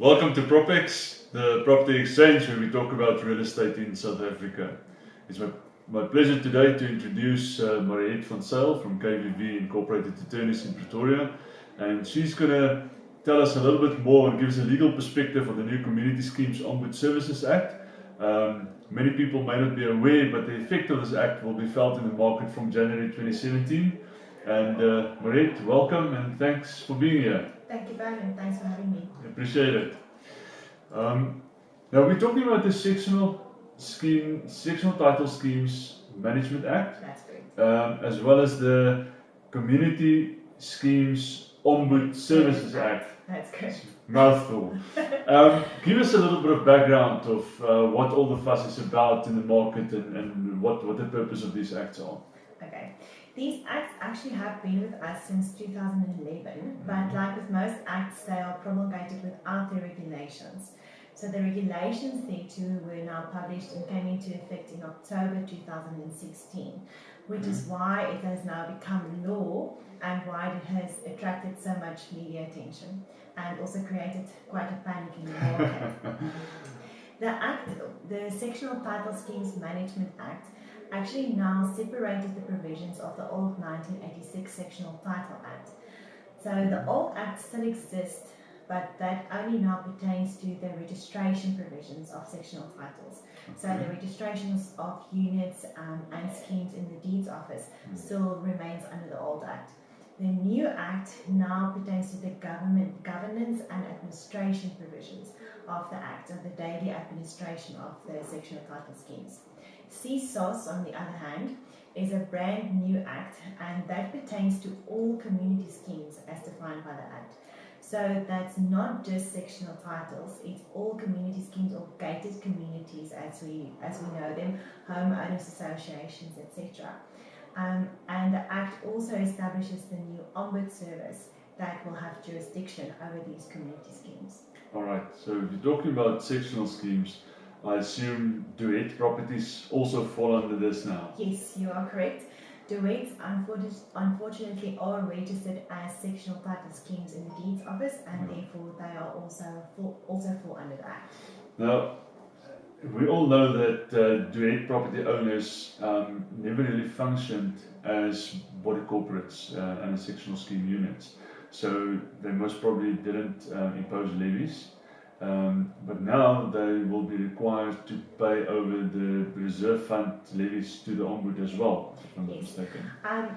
Welcome to PropX, the property exchange where we talk about real estate in South Africa. It's my pleasure today to introduce Mariette from KVV Incorporated Attorneys in Pretoria, and she's going to tell us a little bit more and give us a legal perspective on the new Community Schemes Ombud Services Act. Many people may not be aware, but the effect of this act will be felt in the market from January 2017. And Mariette, welcome and thanks for being here. Thank you, Werner. Thanks for having me. Appreciate it. Now we're talking about the Sectional Title Schemes Management Act. That's great. As well as the Community Schemes Ombud Services Act. That's great. Mouthful. Give us a little bit of background of what all the fuss is about in the market and what the purpose of these acts are. Okay. These acts actually have been with us since 2011, but like with most acts, they are promulgated without the regulations. So the regulations thereto were now published and came into effect in October 2016, which is why it has now become law and why it has attracted so much media attention and also created quite a panic in the market. The Sectional Title Schemes Management Act, actually now separated the provisions of the old 1986 Sectional Title Act. So the old Act still exists, but that only now pertains to the registration provisions of sectional titles. So the registrations of units and schemes in the Deeds Office still remains under the old Act. The new Act now pertains to the governance and administration provisions of the Act, of the daily administration of the sectional title schemes. CSOS, on the other hand, is a brand new Act, and that pertains to all community schemes as defined by the Act. So that's not just sectional titles, it's all community schemes or gated communities as we know them, homeowners associations, etc. And the Act also establishes the new Ombud service that will have jurisdiction over these community schemes. Alright, so if you're talking about sectional schemes, I assume Duet properties also fall under this now? Yes, you are correct. Duets unfortunately are registered as sectional title schemes in the Deeds Office, and therefore they are also fall under the Act. Now, we all know that Duet property owners never really functioned as body corporates and as sectional scheme units, so they most probably didn't impose levies. But now they will be required to pay over the reserve fund levies to the Ombud as well, if I'm not mistaken.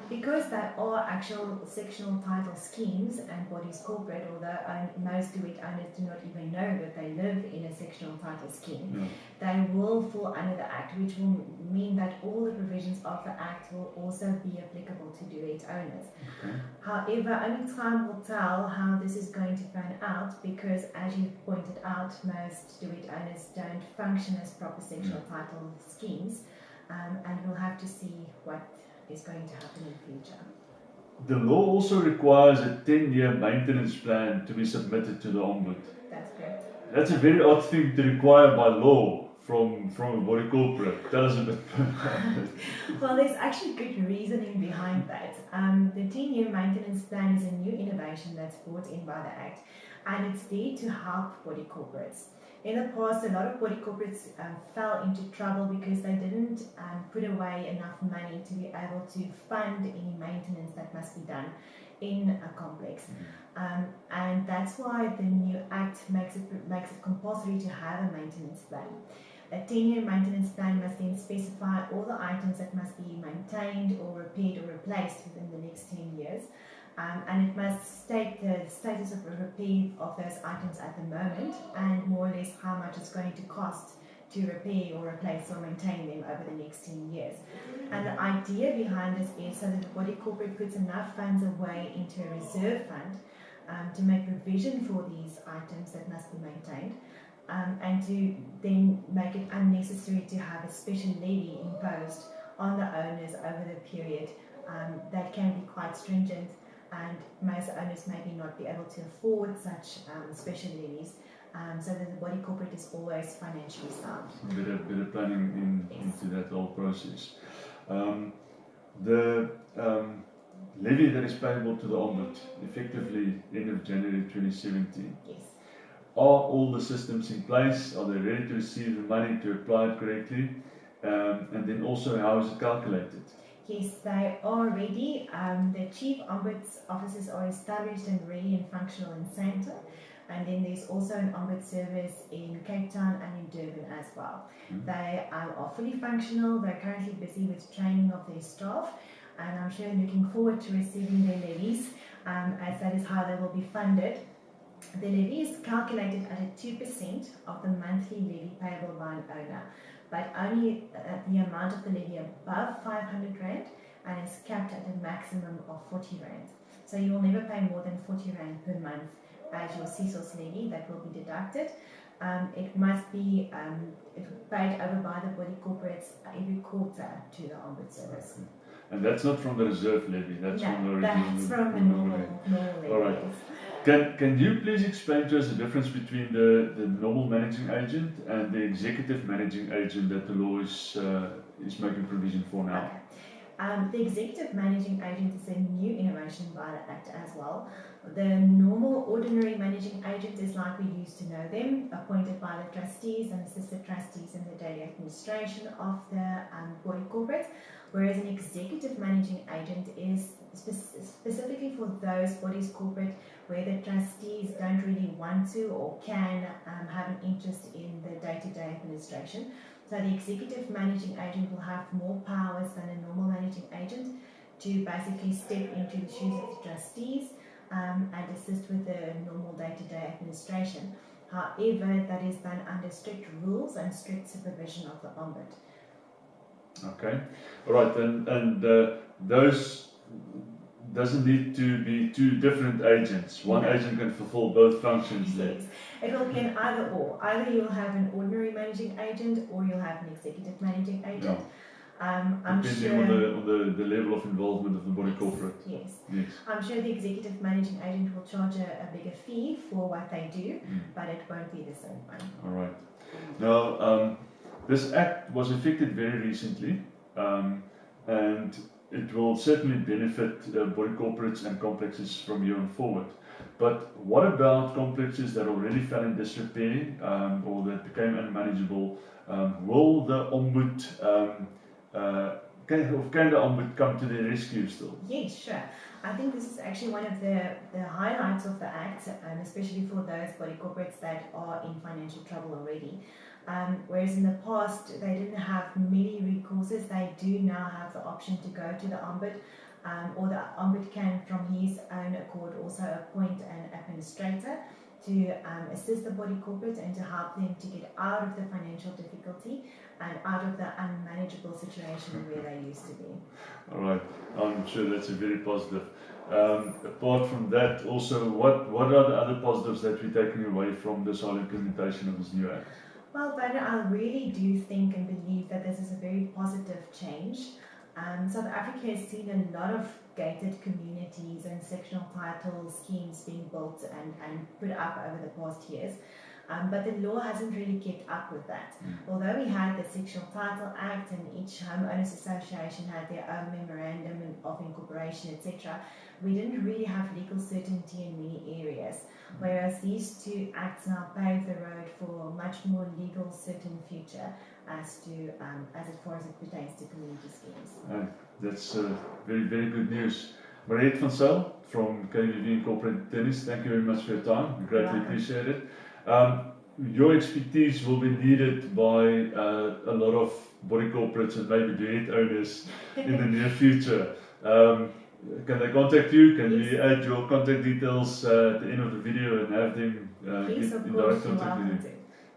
Because they are actual sectional title schemes and bodies corporate, although most Duet owners do not even know that they live in a sectional title scheme, they will fall under the Act, which will mean that all the provisions of the Act will also be applicable to Duet owners. However, only time will tell how this is going to pan out, because as you pointed out, most Duet owners don't function as proper sectional title schemes, and we'll have to see what is going to happen in the future. The law also requires a 10-year maintenance plan to be submitted to the Ombud. That's correct. That's a very odd thing to require by law from a body corporate. Tell us a bit about it. Well, there's actually good reasoning behind that. The 10-year maintenance plan is a new innovation that's brought in by the Act, and it's there to help body corporates. In the past, a lot of body corporates fell into trouble because they didn't put away enough money to be able to fund any maintenance that must be done in a complex. And that's why the new Act makes it compulsory to have a maintenance plan. A 10-year maintenance plan must then specify all the items that must be maintained or repaired or replaced within the next 10 years. And it must state the status of repair of those items at the moment, and more or less how much it's going to cost to repair or replace or maintain them over the next 10 years. And the idea behind this is so that the body corporate puts enough funds away into a reserve fund to make provision for these items that must be maintained, and to then make it unnecessary to have a special levy imposed on the owners over the period. That can be quite stringent, and most owners maybe not be able to afford such special levies, so that the body corporate is always financially sound. Better planning into that whole process. The levy that is payable to the Ombud, effectively end of January 2017. Yes. are all the systems in place? Are they ready to receive the money, to apply it correctly? And then also, how is it calculated? Yes, they are ready. The Chief Ombud's offices are established and ready and functional in Santa. And then there's also an Ombud service in Cape Town and in Durban as well. They are fully functional. They're currently busy with training of their staff. And I'm sure looking forward to receiving their levies, as that is how they will be funded. The levy is calculated at 2% of the monthly levy payable by an owner, but only the amount of the levy above 500 Rand, and is capped at a maximum of 40 Rand. So you will never pay more than 40 Rand per month as your CSOS levy that will be deducted. It must be paid over by the body corporates every quarter to the Ombud service. Okay. And that's not from the reserve levy, that's from the original. That's from the normal levy. All right. Can you please explain to us the difference between the normal managing agent and the executive managing agent that the law is making provision for now? Okay. The executive managing agent is a new innovation by the Act as well. The normal ordinary managing agent is like we used to know them, appointed by the trustees and assistant trustees in the daily administration of the body corporate, whereas an executive managing agent is specifically for those bodies corporate where the trustees don't really want to or can have an interest in the day-to-day administration. So the executive managing agent will have more powers than a normal managing agent to basically step into the shoes of the trustees and assist with the normal day-to-day administration. However, that is done under strict rules and strict supervision of the Ombud. Okay, all right, and those doesn't need to be two different agents. One agent can fulfill both functions there. Yes. It will be an either or. Either you'll have an ordinary managing agent or you'll have an executive managing agent. I'm Depending sure on the level of involvement of the body corporate. Yes. Yes. I'm sure the executive managing agent will charge a bigger fee for what they do, but it won't be the same one. All right. Now, this act was effected very recently, and it will certainly benefit body corporates and complexes from here on forward. But what about complexes that already fell in disrepair or that became unmanageable? Will the Ombud, can the Ombud come to their rescue still? Yes, sure. I think this is actually one of the highlights of the Act, especially for those body corporates that are in financial trouble already. Whereas in the past they didn't have many recourses, they do now have the option to go to the Ombud, or the Ombud can from his own accord also appoint an administrator to assist the body corporate and to help them to get out of the financial difficulty and out of the unmanageable situation where they used to be. All right, I'm sure that's a very positive. Apart from that, also, what are the other positives that we're taking away from this whole implementation of this new Act? Well, Werner, I really do think and believe that this is a very positive change. South Africa has seen a lot of gated communities and sectional title schemes being built and put up over the past years. But the law hasn't really kept up with that. Although we had the Sectional Title Act and each homeowners association had their own memorandum of incorporation, etc., we didn't really have legal certainty in many areas. Whereas these two acts now pave the road for a much more legal certain future as far as it pertains to community schemes. That's very, very good news. Mariette van Zyl from KVV Incorporated Tennis, thank you very much for your time. We greatly appreciate it. Your expertise will be needed by a lot of body corporates and maybe Duet owners in the near future. Can they contact you? Can we add your contact details at the end of the video and have them get in direct contact with you?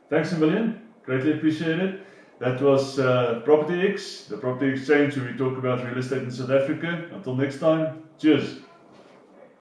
Thanks a million. Greatly appreciate it. That was Property X, the property exchange where we talk about real estate in South Africa. Until next time, cheers.